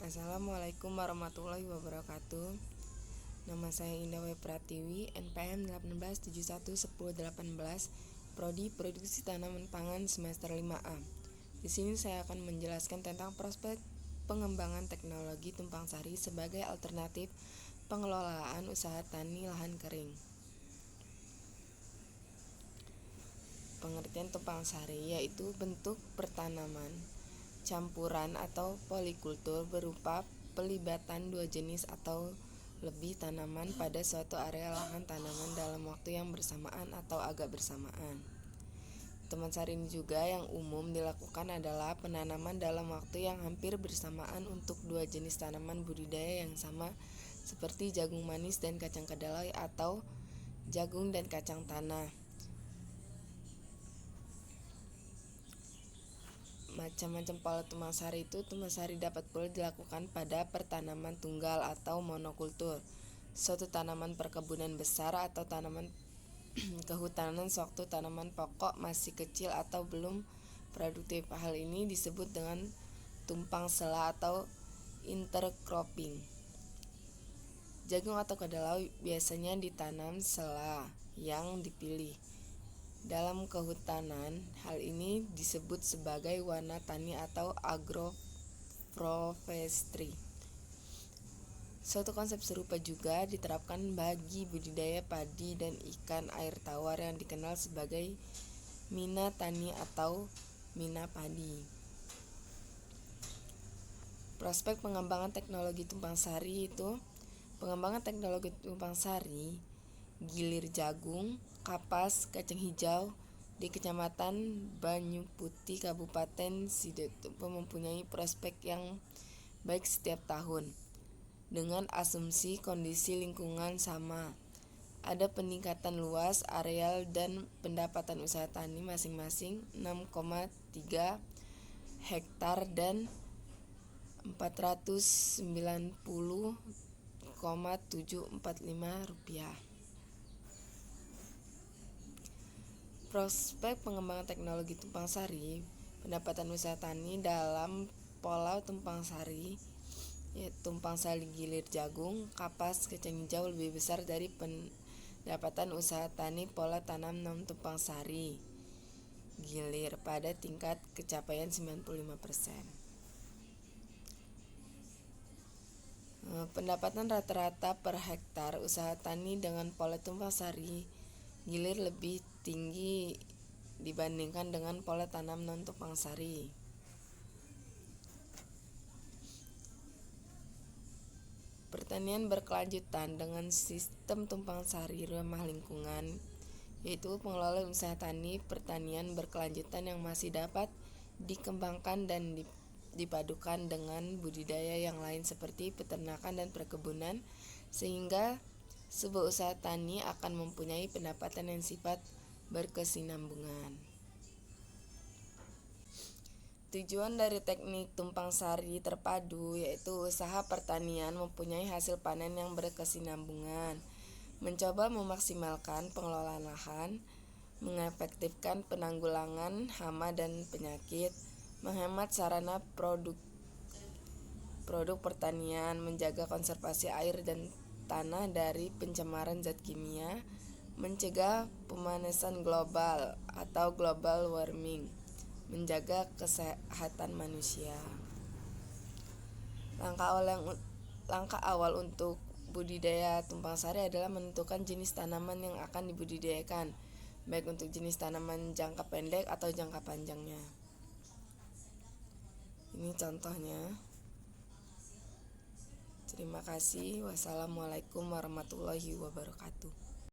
Assalamualaikum warahmatullahi wabarakatuh. Nama saya Indah W. Pratiwi, NPM 18711018, Prodi Produksi Tanaman Pangan semester 5A. Di sini saya akan menjelaskan tentang prospek pengembangan teknologi tumpang sari sebagai alternatif pengelolaan usaha tani lahan kering. Pengertian tumpang sari yaitu bentuk pertanaman campuran atau polikultur berupa pelibatan dua jenis atau lebih tanaman pada suatu area lahan tanaman dalam waktu yang bersamaan atau agak bersamaan. Tumpang sari ini juga yang umum dilakukan adalah penanaman dalam waktu yang hampir bersamaan untuk dua jenis tanaman budidaya yang sama seperti jagung manis dan kacang kedelai atau jagung dan kacang tanah. Macam-macam pola tumpang sari tumpang sari dapat pula dilakukan pada pertanaman tunggal atau monokultur, suatu tanaman perkebunan besar atau tanaman kehutanan sewaktu tanaman pokok masih kecil atau belum produktif. Hal ini disebut dengan tumpang sela atau intercropping. Jagung atau kedelai biasanya ditanam sela yang dipilih. Dalam kehutanan, hal ini disebut sebagai warna tani atau agroforestry. Suatu konsep serupa juga diterapkan bagi budidaya padi dan ikan air tawar yang dikenal sebagai mina tani atau mina padi. Prospek pengembangan teknologi tumpang sari pengembangan teknologi tumpang sari, gilir jagung, kapas, kacang hijau di Kecamatan Banyuputih, Kabupaten Sidoarjo mempunyai prospek yang baik setiap tahun. Dengan asumsi kondisi lingkungan sama, ada peningkatan luas, areal, dan pendapatan usaha tani masing-masing 6,3 hektar dan 490,745 rupiah. Prospek pengembangan teknologi tumpang sari, pendapatan usaha tani dalam pola tumpang sari, tumpang sari gilir jagung, kapas, kacang hijau lebih besar dari pendapatan usaha tani pola tanam non tumpang sari gilir pada tingkat capaian 95%. Pendapatan rata-rata per hektar usaha tani dengan pola tumpang sari gilir lebih tinggi dibandingkan dengan pola tanam non tumpang sari. Pertanian berkelanjutan dengan sistem tumpang sari ramah lingkungan, yaitu pengelolaan usaha tani pertanian berkelanjutan yang masih dapat dikembangkan dan dipadukan dengan budidaya yang lain seperti peternakan dan perkebunan, sehingga sebuah usaha tani akan mempunyai pendapatan yang sifat berkesinambungan. Tujuan dari teknik tumpang sari terpadu yaitu usaha pertanian mempunyai hasil panen yang berkesinambungan, mencoba memaksimalkan pengelolaan lahan, mengefektifkan penanggulangan hama dan penyakit, menghemat sarana produk pertanian, menjaga konservasi air dan tanah dari pencemaran zat kimia, mencegah pemanasan global atau global warming, menjaga kesehatan manusia. Langkah awal untuk budidaya tumpang sari adalah menentukan jenis tanaman yang akan dibudidayakan, baik untuk jenis tanaman jangka pendek atau jangka panjangnya. Ini contohnya. Terima kasih. Wassalamualaikum warahmatullahi wabarakatuh.